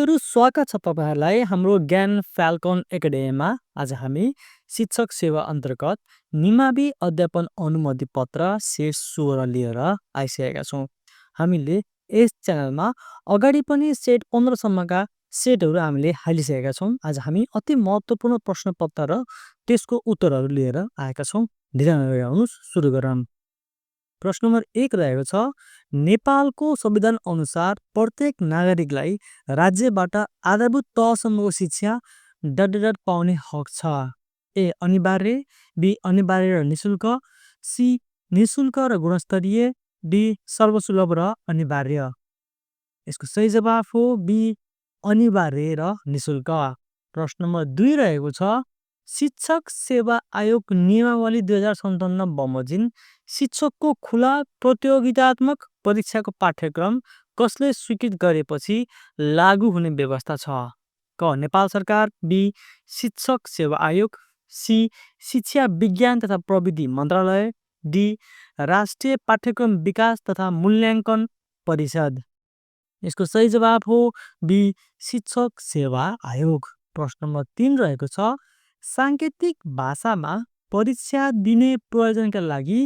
साथीहरू स्वागत छ तपाईँहरूलाई हाम्रो ज्ञान फाल्कन एकाडेमीमा। आज हामी शिक्षक सेवा अन्तर्गत निमावि अध्यापन अनुमति पत्र सेट 16 लिएर आइसकेका छौँ। हामीले यस च्यानलमा अगाडि पनि सेट 15 सम्मका सेटहरू हामीले हालिसकेका छौँ। आज हामी अति महत्त्वपूर्ण प्रश्नपत्र र त्यसको उत्तरहरू लिएर आएका छौँ। ध्यान लगाउनुहोस्, सुरु गरौँ। प्रश्न नम्बर 1 रहेको छ, नेपालको संविधान अनुसार प्रत्येक नागरिकलाई राज्यबाट आधारभूत तहसम्मको शिक्षा पाउने हक छ। ए अनिवार्य, बी अनिवार्य र निशुल्क, सी निशुल्क र गुणस्तरीय, डी सर्वसुलभ र अनिवार्य। यसको सही जवाफ हो बी अनिवार्य र निशुल्क। प्रश्न नम्बर 2 रहेको छ, शिक्षक सेवा आयोग नियमावली 2057 बमोजिम शिक्षकको खुला प्रतियोगितात्मक परीक्षाको पाठ्यक्रम कसले स्वीकृत गरेपछि लागू हुने व्यवस्था छ? क नेपाल सरकार, बी शिक्षक सेवा आयोग, सी शिक्षा विज्ञान तथा प्रविधि मन्त्रालय, डी राष्ट्रिय पाठ्यक्रम विकास तथा मूल्याङ्कन परिषद। यसको सही जवाफ हो बी शिक्षक सेवा आयोग। प्रश्न नम्बर 3 रहेको छ, साङ्केतिक भाषामा परीक्षा दिने प्रयोजनका लागि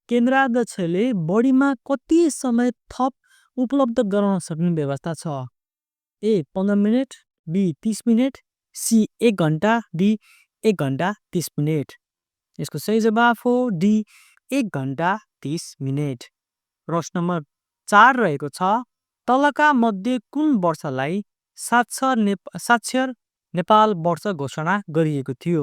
केन्द्राध्यक्षले बढीमा कति समय थप उपलब्ध गराउन सक्ने व्यवस्था छ? ए 15 मिनट, बी 30 मिनट, सी 1 घन्टा, डी 1 घन्टा 30 मिनट। यसको सही जवाफ हो डी 1 घन्टा 30 मिनट। प्रश्न नम्बर 4 रहेको छ, तलका मध्ये कुन वर्षलाई साक्षर नेपाल वर्ष घोषणा गरिएको थियो?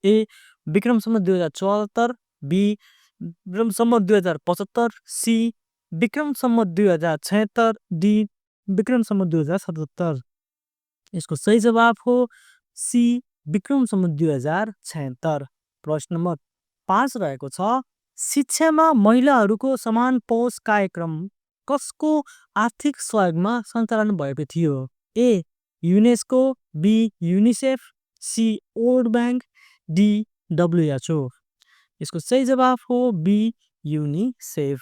A Vikram Samvat 2074, B Vikram Samvat 2075, C Vikram Samvat 2076, D Vikram Samvat 2077। यसको सही जवाफ हो सी विक्रम सम्वत 2076। प्रश्न नम्बर 5 रहेको छ, शिक्षामा महिलाहरूको समान पहुँच कार्यक्रम कसको आर्थिक सहयोगमा सञ्चालन भएको थियो? A UNESCO, B UNICEF, C world bank, D WHO। यसको सही जवाफ हो बी युनिसेफ।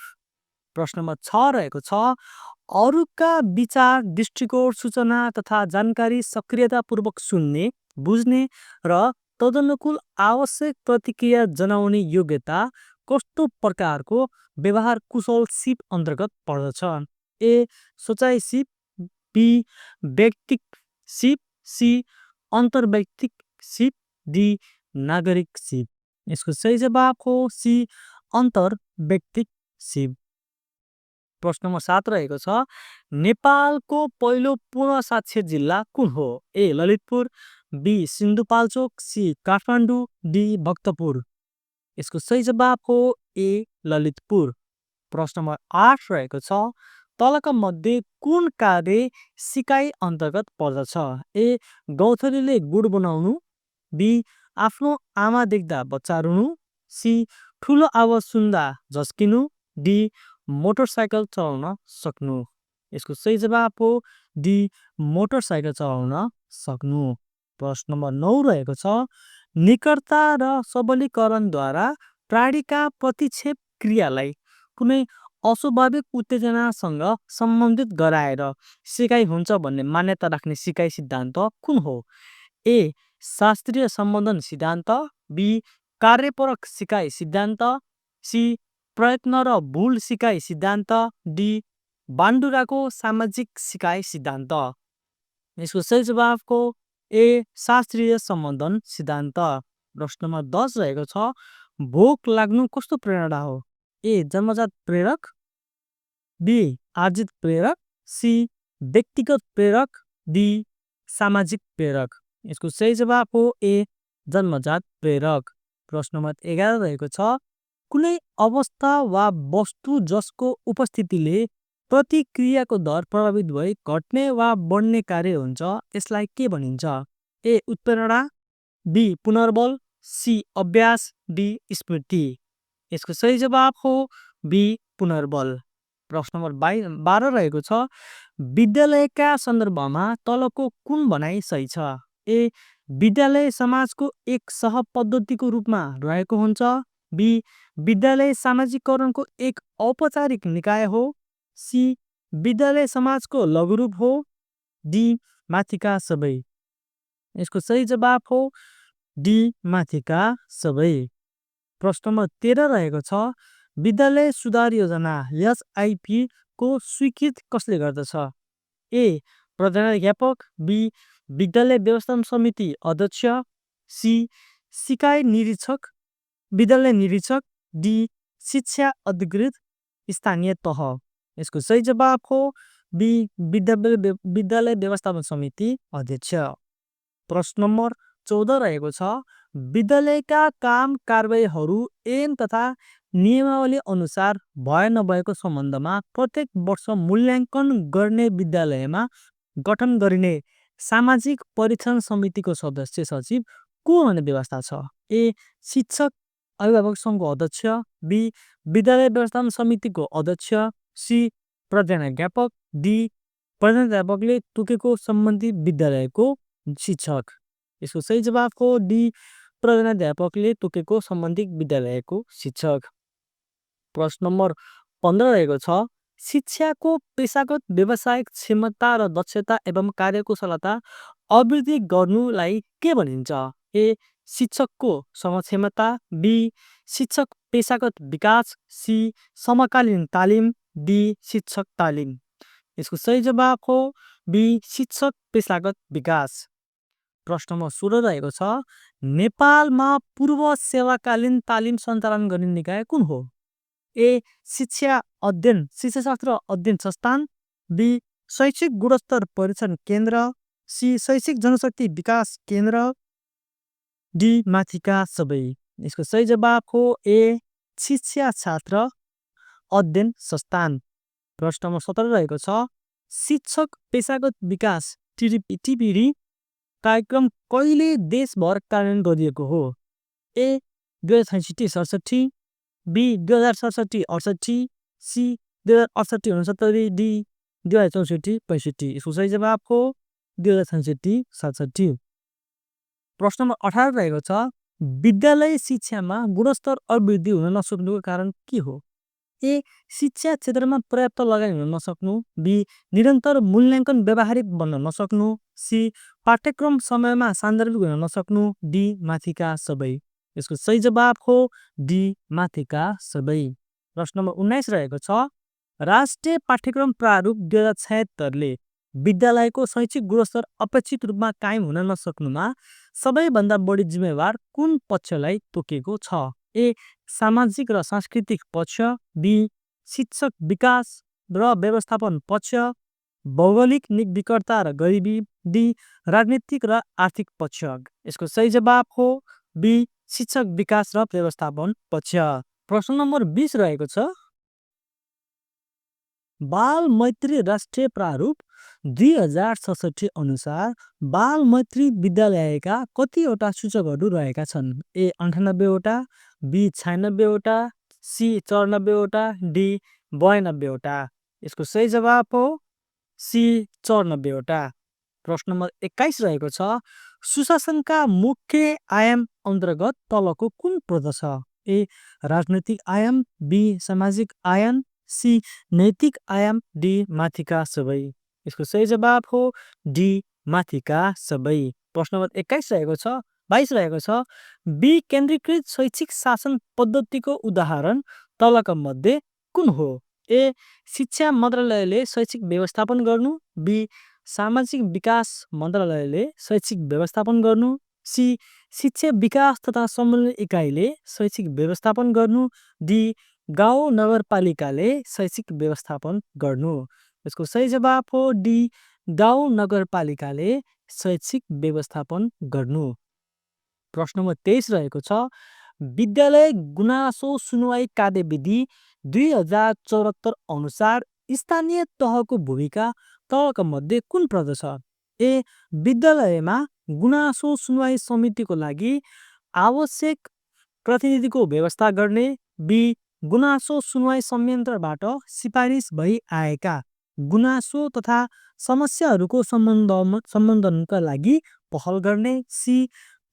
प्रश्न नम्बर 6 रहेको छ, अरूका विचार, दृष्टिकोण, सूचना तथा जानकारी सक्रियतापूर्वक सुन्ने, बुझ्ने र तदनुकूल आवश्यक प्रतिक्रिया जनाउने योग्यता कस्तो प्रकारको व्यवहार कुशल सिप अन्तर्गत पर्दछ? ए सोचाइ सिप, बी व्यक्तिक सिप, सी अन्तर्वैयक्तिक सिप, डी नागरिक सिप। यसको सही जवाफ हो सी अन्तर्वैयक्तिक सिप। प्रश्न नम्बर 7 रहेको छ, नेपालको पहिलो पूर्ण साक्षर जिल्ला कुन हो? A Lalitpur, B Sindhupalchok, C Kathmandu, D Bhaktapur. यसको सही जवाफ हो ए ललितपुर। प्रश्न नम्बर 8 रहेको छ, तलका मध्ये कुन कार्य सिकाइ अन्तर्गत पर्दछ? ए गौथलीले गुड बनाउनु, बी आफ्नो आमा देख्दा बच्चा रुनु, सी ठुलो आवाज सुन्दा झस्किनु, डी मोटरसाइकल चलाउन सक्नु। यसको सही जवाफ हो डी मोटरसाइकल चलाउन सक्नु। प्रश्न नम्बर 9 रहेको छ, निकटता र सबलीकरणद्वारा प्राणीका प्रतिक्षेप क्रियालाई कुनै अस्वाभाविक उत्तेजनासँग सम्बन्धित गराएर सिकाइ हुन्छ भन्ने मान्यता राख्ने सिकाइ सिद्धान्त कुन हो? ए शास्त्रीय सम्बन्धन सिद्धान्त, बी कार्यपरक सिकाइ सिद्धान्त, सी प्रयत्न र भुल सिकाइ सिद्धान्त, डी बान्डुराको सामाजिक सिकाइ सिद्धान्त। यसको सही जवाफ हो ए शास्त्रीय सम्बन्धन सिद्धान्त। प्रश्न नम्बर 10 रहेको छ, भोक लाग्नु कस्तो प्रेरणा हो? ए जन्मजात प्रेरक, बी आर्जित प्रेरक, सी व्यक्तिगत प्रेरक, डी सामाजिक प्रेरक। यसको सही जवाफ हो ए जन्मजात प्रेरक। प्रश्न नम्बर 11 रहेको छ, कुनै अवस्था वा वस्तु जसको उपस्थितिले प्रतिक्रियाको दर प्रभावित भई घट्ने वा बढ्ने कार्य हुन्छ यसलाई के भनिन्छ? ए उत्प्रेरणा, बी पुनर्बल, सी अभ्यास, डी स्मृति। यसको सही जवाफ हो बी पुनर्बल। प्रश्न नम्बर 12 रहेको छ, विद्यालयका सन्दर्भमा तलको कुन भनाइ सही छ? ए विद्यालय समाजको एक सहपद्धतिको रूपमा रहेको हुन्छ, बी विद्यालय सामाजिकरणको एक औपचारिक निकाय हो, सी विद्यालय समाजको लघुरूप हो, डी माथिका सबै। यसको सही जवाफ हो डी माथिका सबै। प्रश्न नम्बर 13 रहेको छ विद्यालय सुधार योजना एसआइपी को स्वीकृत कसले गर्दछ? ए प्रधानाध्यापक, बी विद्यालय व्यवस्थापन समिति अध्यक्ष, सी सिकाइ निरीक्षक विद्यालय निरीक्षक, डी शिक्षा अधिकृत स्थानीय तह। यसको सही जवाफ हो बी विद्यालय व्यवस्थापन समिति अध्यक्ष। प्रश्न नम्बर 14 रहेको छ विद्यालयका काम कारबाहीहरू ऐन तथा नियमावली अनुसार भए नभएको सम्बन्धमा प्रत्येक वर्ष मूल्याङ्कन गर्ने विद्यालयमा गठन गरिने सामाजिक परीक्षण समितिको सदस्य सचिव को भन्ने व्यवस्था छ? ए शिक्षक अभिभावक सङ्घको अध्यक्ष, बी विद्यालय व्यवस्थापन समितिको अध्यक्ष, सी प्रधानाध्यापक, डी प्रधानाध्यापकले तोकेको सम्बन्धित विद्यालयको शिक्षक। यसको सही जवाफ हो डी प्रधानाध्यापकले तोकेको सम्बन्धित विद्यालयको शिक्षक। प्रश्न नम्बर 15 रहेको छ शिक्षाको पेशागत व्यावसायिक क्षमता र दक्षता एवं कार्यकुशलता अभिवृद्धि गर्नुलाई के भनिन्छ? ए शिक्षकको समक्षमता, बी शिक्षक पेशागत विकास, सी समकालीन तालिम, डी शिक्षक तालिम। यसको सही जवाफ हो बी शिक्षक पेशागत विकास। प्रश्न नम्बर 16 रहेको छ नेपालमा पूर्व सेवाकालीन तालिम सञ्चालन गर्ने निकाय कुन हो? ए शिक्षाशास्त्र अध्ययन संस्थान, बी शैक्षिक गुणस्तर परीक्षण केन्द्र, सी शैक्षिक जनशक्ति विकास केन्द्र, डी माथिका सबै। यसको सही जवाफ हो ए शिक्षाशास्त्र अध्ययन संस्थान। प्रश्न नम्बर 17 रहेको छ शिक्षक पेशागत विकास टिपिडी कार्यक्रम कहिले देशभर कार्यान्वयन गरिएको हो? ए 2067, बी 2067-68, सी 2068-69, डी 2064-65। यसको सही जवाफ हो 2067-67। प्रश्न नम्बर 18 रहेको छ विद्यालय शिक्षामा गुणस्तर अभिवृद्धि हुन नसक्नुको कारण के हो? ए शिक्षा क्षेत्रमा पर्याप्त लगानी हुन नसक्नु, बी निरन्तर मूल्याङ्कन व्यावहारिक बन्न नसक्नु, सी पाठ्यक्रम समयमा सान्दर्भिक हुन नसक्नु, डी माथिका सबै। यसको सही जवाफ हो डी माथिका सबै। प्रश्न नम्बर 19 रहेको छ राष्ट्रिय पाठ्यक्रम प्रारूप 2076ले विद्यालयको शैक्षिक गुणस्तर अपेक्षित रूपमा कायम हुन नसक्नुमा सबैभन्दा बढी जिम्मेवार कुन पक्षलाई तोकेको छ? ए सामाजिक र सांस्कृतिक पक्ष, बी शिक्षक विकास र व्यवस्थापन पक्ष, भौगोलिक विकटता र गरिबी, डी राजनीतिक र आर्थिक पक्ष। यसको सही जवाफ हो बी शिक्षक विकास र व्यवस्थापन पक्ष। प्रश्न नम्बर 20 रहेको छ बाल मैत्री राष्ट्रिय प्रारूप 2067 अनुसार बाल मैत्री विद्यालयका कतिवटा सूचकहरू रहेका छन्? ए 98 वटा, बी 96 वटा, सी 94 वटा, डी 92 वटा। यसको सही जवाफ हो सी 94 वटा। प्रश्न नम्बर 21 रहेको छ सुशासनका मुख्य आयाम अन्तर्गत तलको कुन पर्दछ? ए राजनैतिक आयाम, बी सामाजिक आयाम, सी नैतिक आयाम, डी माथिका सबै। यसको सही जवाफ हो डी माथिका सबै। प्रश्न नम्बर 22 रहेको छ विकेन्द्रीकृत शैक्षिक शासन पद्धतिको उदाहरण तलका मध्ये कुन हो? ए शिक्षा मन्त्रालयले शैक्षिक व्यवस्थापन गर्नु, बी सामाजिक विकास मन्त्रालयले शैक्षिक व्यवस्थापन गर्नु, सी शिक्षा विकास तथा समन्वय इकाइले शैक्षिक व्यवस्थापन गर्नु, डी गाउँ नगरपालिकाले शैक्षिक व्यवस्थापन गर्नु। यसको सही जवाफ हो डी गाउँ नगरपालिकाले शैक्षिक व्यवस्थापन गर्नु। प्रश्न नम्बर 23 रहेको छ विद्यालय गुनासो सुनवाई कार्यविधि 2074 अनुसार स्थानीय तहको भूमिका तलका मध्ये कुन पर्दछ? ए विद्यालयमा गुनासो सुनवाई समितिको लागि आवश्यक प्रतिनिधिको व्यवस्था गर्ने, बी गुनासो सुनवाई संयन्त्रबाट सिफारिस भई आएका गुनासो तथा समस्याहरूको सम्बन्धनका लागि पहल गर्ने, सी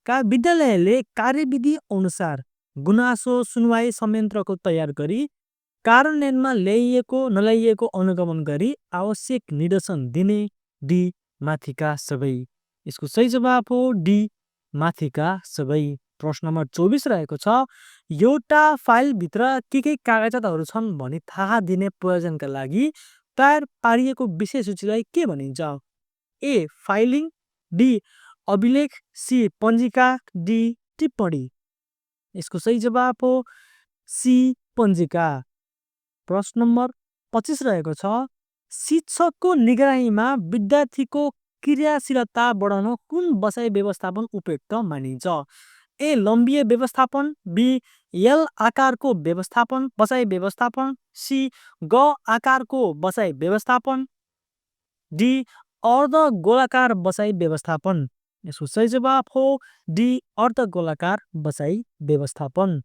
का विद्यालयले कार्यविधि अनुसार गुनासो सुनवाई संयन्त्रको तयार गरी कार्यान्वयनमा ल्याइएको नल्याइएको अनुगमन गरी आवश्यक निर्देशन दिने, डी माथिका सबै। यसको सही जवाब हो डी माथिका सबै। प्रश्न नम्बर 24 रहेको छ, एउटा फाइलभित्र के कागजातहरू छन् भनी थाहा दिने प्रयोजनका लागि तयार पारिएको विषय सूचीलाई के भनिन्छ? ए फाइलिङ, बी अभिलेख, सी पञ्जिका, डी टिप्पणी। यसको सही जवाब हो सी पञ्जिका। प्रश्न नम्बर 25 रहेको छ, शिक्षकको निगरानीमा विद्यार्थीको क्रियाशीलता बढाउन कुन बसाइ व्यवस्थापन उपयुक्त मानिन्छ? ए लम्बिए व्यवस्थापन, बी एल आकारको व्यवस्थापन बसाइ व्यवस्थापन, सी ग आकारको बसाइ व्यवस्थापन, डी अर्ध गोलाकार बसाइ व्यवस्थापन। यसको सही जवाब हो डी अर्ध गोलाकार बसाइ व्यवस्थापन।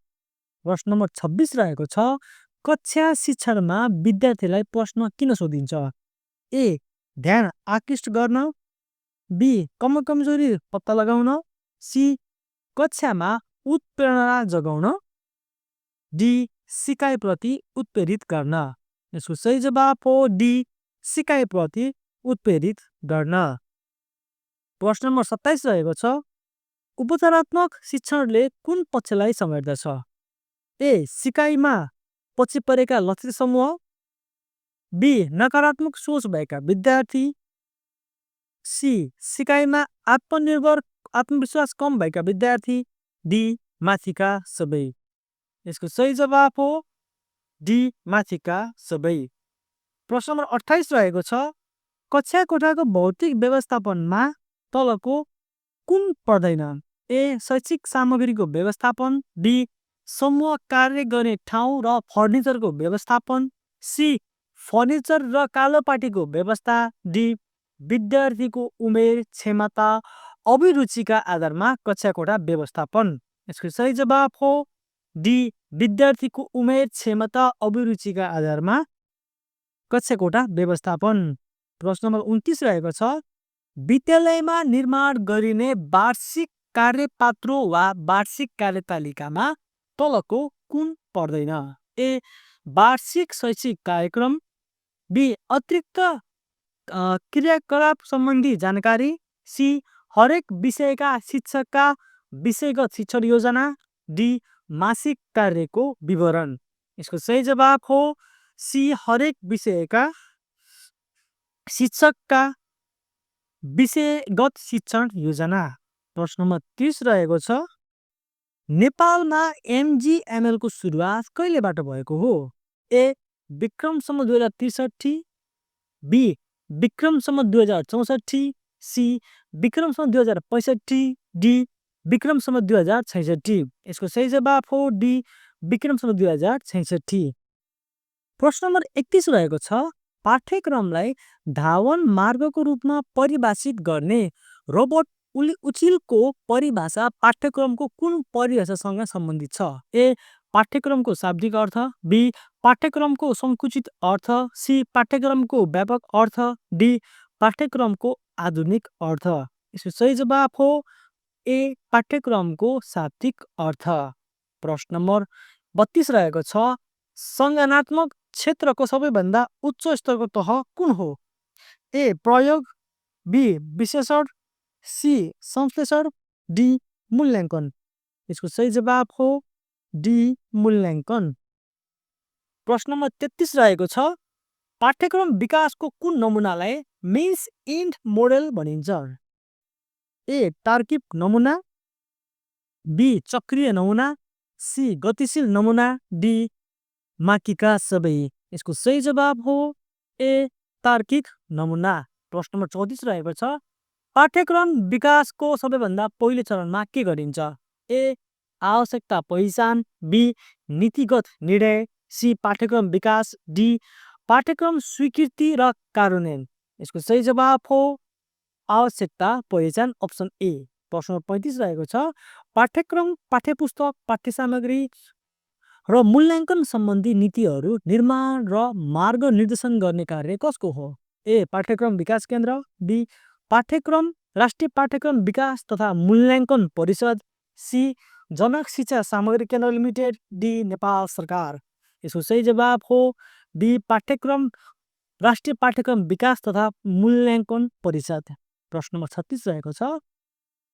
प्रश्न नम्बर 26 रहेको छ, कक्षा शिक्षणमा विद्यार्थीलाई प्रश्न किन सोधिन्छ? ए ध्यान आकृष्ट गर्न, बी कमजोरी पत्ता लगाउन, सी कक्षामा उत्प्रेरणा जगाउन, डी सिकाइप्रति उत्प्रेरित गर्न। यसको सही जवाब हो डी सिकाइप्रति उत्प्रेरित गर्न। प्रश्न नम्बर 27 रहेको छ, उपचारात्मक शिक्षणले कुन पक्षलाई समेट्दछ? ए सिकाइमा पछि परेका लक्षित समूह, बी नकारात्मक सोच भएका विद्यार्थी, सी सिकाइमा आत्मविश्वास कम भएका विद्यार्थी, डी माथिका सबै। यसको सही जवाब हो डी माथिका सबै। प्रश्न नम्बर 28 रहेको छ, कक्षा कोठाको भौतिक व्यवस्थापनमा तलको कुन पर्दैन? ए शैक्षिक सामग्रीको व्यवस्थापन, बी समूह कार्य गर्ने ठाउँ र फर्निचरको व्यवस्थापन, सी फर्निचर र कालोपाटीको व्यवस्था, डी विद्यार्थीको उमेर क्षमता अभिरुचिका आधारमा कक्षा कोठा व्यवस्थापन। यसको सही जवाब हो डी विद्यार्थीको उमेर क्षमता अभिरुचिका आधारमा कक्षा कोठा व्यवस्थापन। प्रश्न नम्बर 29 रहेको छ, विद्यालयमा निर्माण गरिने वार्षिक कार्यपात्रो वा वार्षिक कार्यतालिकामा तलको कुन पर्दैन? ए वार्षिक शैक्षिक कार्यक्रम, बी अतिरिक्त क्रियाकलाप सम्बन्धी जानकारी, सी हरेक विषयका शिक्षकका विषयगत शिक्षण योजना, डी मासिक कार्यको विवरण। यसको सही जवाब हो सी हरेक विषयका शिक्षकका विषयगत शिक्षण योजना। प्रश्न नम्बर 30 रहेको छ, नेपालमा MGML को सुरुवात कहिलेबाट भएको हो? ए विक्रमसम्म 2063, बी विक्रमसम्म 2064, सी विक्रमसम्म 2065, डी विक्रमसम्म 2066। यसको सही जवाब हो डी विक्रमसम्म 2066। प्रश्न नम्बर 31 रहेको छ, पाठ्यक्रमलाई धावन मार्गको रूपमा परिभाषित गर्ने रोबर्ट उचिलको परिभाषा पाठ्यक्रमको कुन परिभाषासँग सम्बन्धित छ? ए पाठ्यक्रमको शाब्दिक अर्थ, बी पाठ्यक्रमको संकुचित अर्थ, सी पाठ्यक्रमको व्यापक अर्थ, डी पाठ्यक्रमको आधुनिक अर्थ। यसको सही जवाब हो ए पाठ्यक्रमको शाब्दिक अर्थ। प्रश्न नम्बर 32 रहेको छ, संज्ञानात्मक क्षेत्रको सबैभन्दा उच्च स्तरको तह कुन हो? ए प्रयोग, बी विश्लेषण, सी संश्लेषण, डी मूल्याङ्कन। यसको सही जवाब हो डी मूल्याङ्कन। प्रश्न नम्बर 33 रहेको छ, पाठ्यक्रम विकासको कुन नमुनालाई मिन्स इन्ड मोडेल भनिन्छ? ए तार्किक नमुना, बी चक्रीय नमुना, सी गतिशील नमुना, डी माकिका सबै। यसको सही जवाब हो ए तार्किक नमुना। प्रश्न नम्बर 34 रहेको छ, पाठ्यक्रम विकासको सबैभन्दा पहिलो चरणमा के गरिन्छ? ए आवश्यकता पहिचान, बी नीतिगत निर्णय, सी पाठ्यक्रम विकास, डी पाठ्यक्रम स्वीकृति र कार्यान्वयन। यसको सही जवाब हो आवश्यकता पहिचान, अप्सन ए। प्रश्न नम्बर 35 रहेको छ, पाठ्यक्रम पाठ्यपुस्तक पाठ्य सामग्री र मूल्याङ्कन सम्बन्धी नीतिहरू निर्माण र मार्ग निर्देशन गर्ने कार्य कसको हो? ए पाठ्यक्रम विकास केन्द्र, बी पाठ्यक्रम राष्ट्रिय पाठ्यक्रम विकास तथा मूल्याङ्कन परिषद, सी जनक शिक्षा सामग्री केन्द्र लिमिटेड, डी नेपाल सरकार। यसको सही जवाब हो बी पाठ्यक्रम राष्ट्रिय पाठ्यक्रम विकास तथा मूल्याङ्कन परिषद। प्रश्न नम्बर 36 रहेको छ,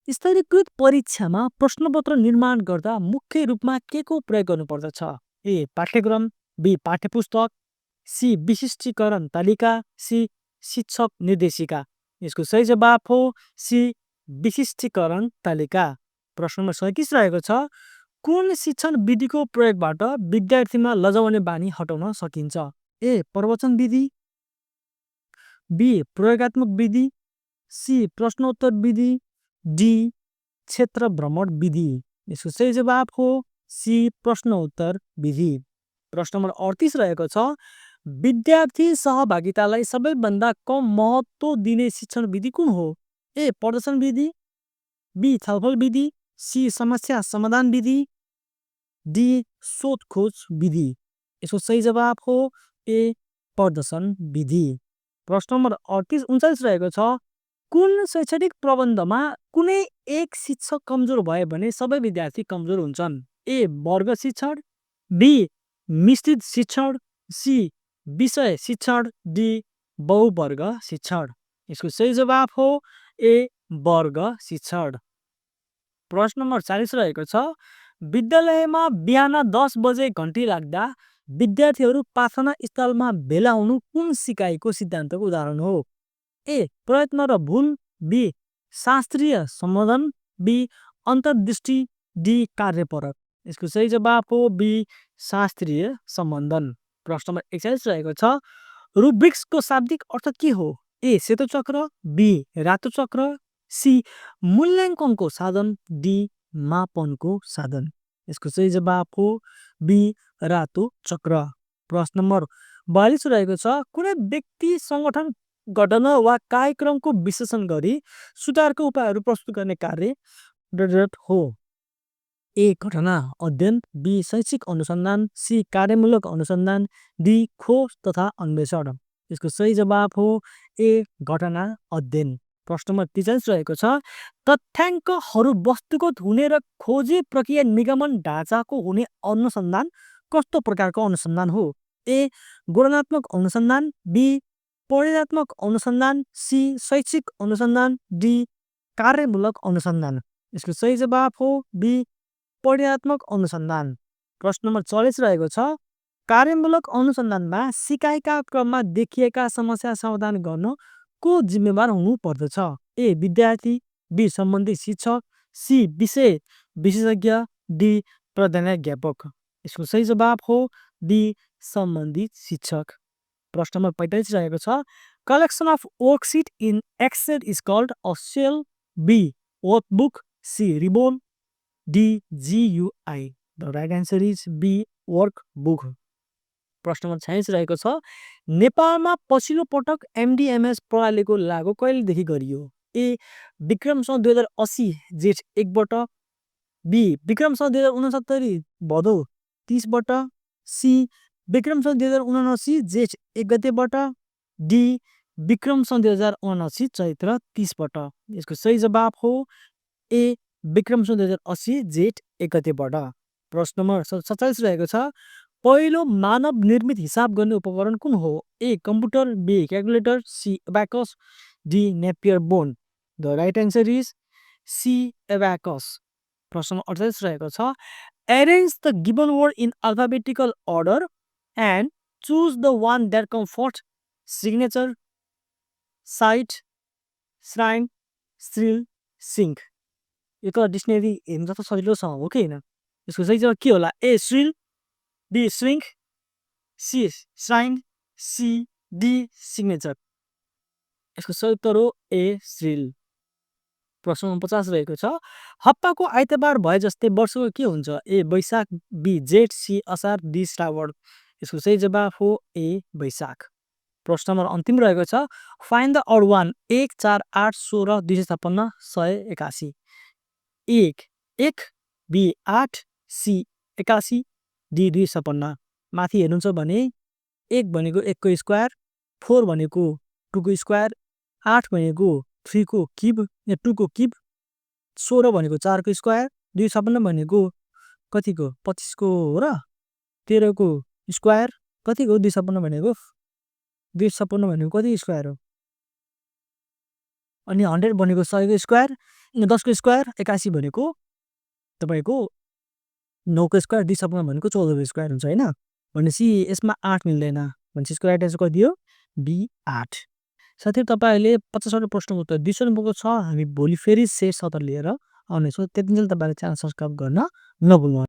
स्तरीकृत परीक्षामा प्रश्नपत्र निर्माण गर्दा मुख्य रूपमा के को प्रयोग गर्नुपर्दछ? ए पाठ्यक्रम, बी पाठ्यपुस्तक, सी विशिष्टीकरण तालिका, सी शिक्षक निर्देशिका। यसको सही जवाफ हो सी विशिष्टीकरण तालिका। प्रश्न नम्बर 37 रहेको छ, कुन शिक्षण विधिको प्रयोगबाट विद्यार्थीमा लजाउने बानी हटाउन सकिन्छ? ए प्रवचन विधि, बी प्रयोगात्मक विधि, सी प्रश्नोत्तर विधि, डी क्षेत्र भ्रमण विधि। यसको सही जवाफ हो सी प्रश्नोत्तर विधि। प्रश्न नम्बर 38 रहेको छ, विद्यार्थी सहभागितालाई सबैभन्दा कम महत्त्व दिने शिक्षण विधि कुन हो? ए प्रदर्शन विधि, बी छलफल विधि, सी समस्या समाधान विधि, डी सोधखोज विधि। यसको सही जवाफ हो ए प्रदर्शन विधि। प्रश्न नम्बर 39 रहेको छ, कुन शैक्षणिक प्रबन्धमा कुनै एक शिक्षक कमजोर भयो भने सबै विद्यार्थी कमजोर हुन्छन्? ए वर्ग शिक्षण, बी मिश्रित शिक्षण, सी विषय शिक्षण, डी बहुवर्ग शिक्षण। यसको सही जवाफ हो ए वर्ग शिक्षण। प्रश्न नम्बर 40 रहेको छ, विद्यालयमा बिहान 10 बजे घन्टी लाग्दा विद्यार्थीहरू प्रार्थना स्थलमा भेला हुनु कुन सिकाइको सिद्धान्तको उदाहरण हो? ए प्रयत्न र भुल, बी शास्त्रीय सम्बोधन, बी अन्तर्दृष्टि, डी कार्यपरक। यसको सही जवाफ हो बी शास्त्रीय सम्बन्धन। प्रश्न नम्बर 41 रहेको छ, रुब्रिक्सको शाब्दिक अर्थ के हो? ए सेतो चक्र, बी रातो चक्र, सी मूल्याङ्कनको साधन, डी मापनको साधन। यसको सही जवाफ हो बी रातो चक्र। प्रश्न नम्बर 42 रहेको छ, कुनै व्यक्ति संगठन घटना वा कार्यक्रमको विश्लेषण गरी सुधारको उपायहरू प्रस्तुत गर्ने कार्य हो? ए घटना अध्ययन, बी शैक्षिक अनुसन्धान, सी कार्यमूलक अनुसन्धान, डी खोज तथा अन्वेषण। यसको सही जवाफ हो ए घटना अध्ययन। प्रश्न नम्बर 43 रहेको छ, तथ्याङ्कहरू वस्तुगत हुने र खोजी प्रक्रिया निगमन ढाँचाको हुने अनुसन्धान कस्तो प्रकारको अनुसन्धान हो? ए गुणात्मक अनुसन्धान, बी परिणात्मक अनुसन्धान, सी शैक्षिक अनुसन्धान, डी कार्यमूलक अनुसन्धान। यसको सही जवाफ हो बी परिणात्मक अनुसन्धान। प्रश्न नम्बर 44 रहेको छ, कार्यमूलक अनुसन्धानमा सिकाइका क्रममा देखिएका समस्या समाधान गर्न को जिम्मेवार हुनु पर्दछ? ए विद्यार्थी, बी सम्बन्धित शिक्षक, सी विषय विशेषज्ञ, डी प्रधानाध्यापक। यसको सही जवाफ हो डी सम्बन्धित शिक्षक। प्रश्न नम्बर 45 रहेको छ, collection of worksheet in excel is called a cell, B workbook, C ribbon, D GUI। The right answer is B workbook. प्रश्न नम्बर 46 रहेको छ, नेपालमा पछिल्लो पटक MDMS प्रणालीको लागू कहिलेदेखि गरियो? ए विक्रम सन 2080 जेठ 1बाट, बी विक्रम सन 2069 भदौ 30बाट, सी विक्रम सन 2079 जेठ 1 गतेबाट, डी विक्रम सन 2079 चैत्र 30बाट। यसको सही जवाफ हो ए विक्रम सन 2080 जेठ 1 गतेबाट। प्रश्न नम्बर 47 रहेको छ, पहिलो मानव निर्मित हिसाब गर्ने उपकरण कुन हो? A computer, B calculator, C abacus, D Napier bone. The right answer is C abacus. प्रश्न नम्बर 48 रहेको छ, arrange the given word in alphabetical order and choose the one that come first, signature, site, shrine, shrill, sink. यो त dictionary हेर्नु त सजिलोसँग हो कि होइन? यसको सही जवाब के होला? A shrill, B shrink, C shrine, C D signature. यसको सही उत्तर हो ए श्रिल। प्रश्न नम्बर 50 रहेको छ, हप्ताको आइतबार भए जस्तै वर्षको के हुन्छ? ए वैशाख, बी जेठ, सी असार, डी श्रावण। यसको सही जवाफ हो ए वैशाख। प्रश्न नम्बर अन्तिम रहेको छ, find the odd one. 1 4 8 16 256 181। 1 1, B 8, C 81, D 256। माथि हेर्नुहुन्छ भने 1 भनेको 1 को स्क्वायर, 4 भनेको 2 को स्क्वायर, 8 भनेको 3 को क्युब या 2 को क्युब, 16 भनेको 4 को स्क्वायर, 256 भनेको कतिको 25 को हो र 13 को स्क्वायर कतिको 256 भनेको 256 भनेको कति स्क्वायर हो? अनि 100 भनेको 100 को स्क्वायर, 10 को स्क्वायर 81 भनेको तपाईँको 9 को स्क्वायर, 2 सपना भनेको 14 को स्क्वायर हुन्छ हैन? भनेपछि यसमा 8 मिल्दैन। भनेपछि यसको राइट आन्सर कति दियो? बी 8। साथै तपाईहरुले 50 वटा प्रश्नको उत्तर दिइसक्नुभएको छ। हामी भोलि फेरि शेष सत्र लिएर आउनेछौँ। त्यतिन्जेल तपाईहरुले च्यानल सब्स्क्राइब गर्न नभुल्नुहोला।